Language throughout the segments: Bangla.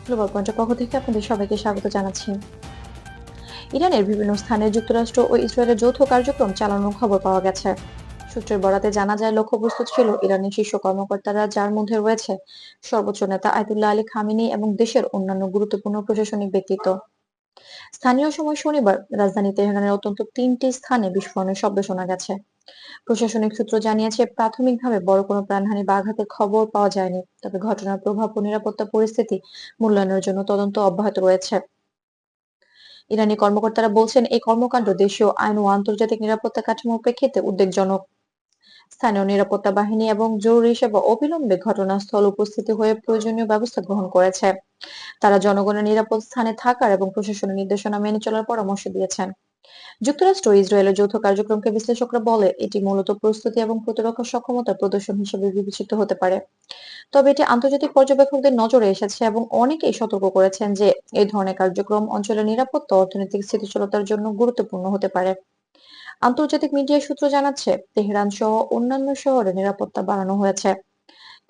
গ্লোবাল পয়েন্টের পক্ষ থেকে আপনাদের সবাইকে স্বাগত জানাচ্ছি। ইরানের বিভিন্ন স্থানে যুক্তরাষ্ট্র ও ইসরায়েলের যৌথ কার্যক্রম চালানোর খবর পাওয়া গেছে। সূত্রের বরাতে জানা যায়, লক্ষ্যবস্তু ছিল ইরানের শীর্ষ কর্মকর্তারা, যার মধ্যে রয়েছে সর্বোচ্চ নেতা আয়াতুল্লাহ আলী খামেনি এবং দেশের অন্যান্য গুরুত্বপূর্ণ প্রশাসনিক ব্যক্তিত্ব। স্থানীয় সময় শনিবার রাজধানী তেহরানের অত্যন্ত 3টি স্থানে বিস্ফোরণের শব্দ শোনা গেছে। প্রশাসনিক সূত্র জানিয়েছে, প্রাথমিকভাবে বড় কোনো প্রাণহানি বা আঘাতের খবর পাওয়া যায়নি, তবে ঘটনার প্রভাব ও নিরাপত্তা পরিস্থিতি মূল্যায়নের জন্য তদন্ত অব্যাহত রয়েছে। ইরানি কর্মকর্তারা বলছেন, এই কর্মকাণ্ড দেশীয় আইন ও আন্তর্জাতিক নিরাপত্তা কাঠামোর প্রেক্ষিতে উদ্বেগজনক। স্থানীয় নিরাপত্তা বাহিনী এবং জরুরি সেবা অবিলম্বে ঘটনাস্থল উপস্থিত হয়ে প্রয়োজনীয় ব্যবস্থা গ্রহণ করেছে। তারা জনগণের নিরাপদ স্থানে থাকার এবং প্রশাসনের নির্দেশনা মেনে চলার পরামর্শ দিয়েছেন। যুক্তরাষ্ট্র ও ইসরায়েলের যৌথ কার্যক্রমকে বিশ্লেষকরা বলে, এটি মূলত প্রস্তুতি এবং প্রতিরক্ষা সক্ষমতার প্রদর্শন হিসেবে বিবেচিত হতে পারে। তবে এটি আন্তর্জাতিক পর্যবেক্ষকদের নজরে এসেছে এবং অনেকেই সতর্ক করেছেন যে এই ধরনের কার্যক্রম অঞ্চলের নিরাপত্তা ও অর্থনৈতিক স্থিতিশীলতার জন্য গুরুত্বপূর্ণ হতে পারে। আন্তর্জাতিক মিডিয়ার সূত্র জানাচ্ছে, তেহরান সহ অন্যান্য শহরে নিরাপত্তা বাড়ানো হয়েছে।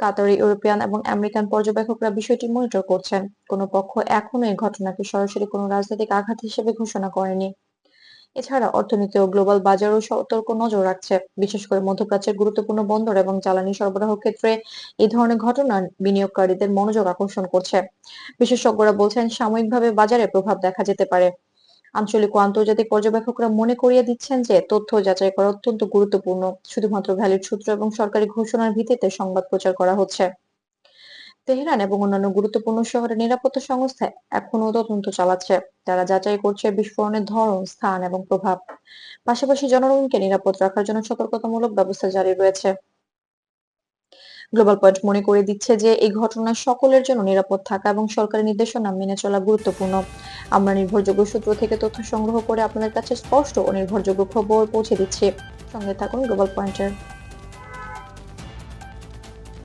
কাতারি, ইউরোপিয়ান এবং আমেরিকান পর্যবেক্ষকরা বিষয়টি মনিটর করছেন। কোনো পক্ষ এখনো এই ঘটনাকে সরাসরি কোনো রাজনৈতিক আঘাত হিসেবে ঘোষণা করেনি। এছাড়া অর্থনীতি ও গ্লোবাল বাজারও সতর্ক নজর রাখছে, বিশেষ করে মধ্যপ্রাচ্যের গুরুত্বপূর্ণ বন্দর এবং জ্বালানি সরবরাহ ক্ষেত্রে এই ধরনের ঘটনা বিনিয়োগকারীদের মনোযোগ আকর্ষণ করছে। বিশেষজ্ঞরা বলছেন, সাময়িকভাবে বাজারে প্রভাব দেখা যেতে পারে। আঞ্চলিক ও আন্তর্জাতিক পর্যবেক্ষকরা মনে করিয়ে দিচ্ছেন যে তথ্য যাচাই করা অত্যন্ত গুরুত্বপূর্ণ। শুধুমাত্র ভ্যালিড সূত্র এবং সরকারি ঘোষণার ভিত্তিতে সংবাদ প্রচার করা হচ্ছে। তেহরান এবং অন্যান্য গুরুত্বপূর্ণ শহরের নিরাপত্তা সংস্থা এখনো তদন্ত চালাচ্ছে। তারা যাচাই করছে বিস্ফোরণের ধরন, স্থান এবং প্রভাব। পাশাপাশি জনগণকে নিরাপদ রাখার জন্য সতর্কতামূলক ব্যবস্থা জারি রয়েছে। গ্লোবাল পয়েন্ট মনে করে দিচ্ছে যে এই ঘটনা সকলের জন্য নিরাপদ থাকা এবং সরকারি নির্দেশনা মেনে চলা গুরুত্বপূর্ণ। আমরা নির্ভরযোগ্য সূত্র থেকে তথ্য সংগ্রহ করে আপনাদের কাছে স্পষ্ট ও নির্ভরযোগ্য খবর পৌঁছে দিচ্ছি। সঙ্গে থাকুন গ্লোবাল পয়েন্টের।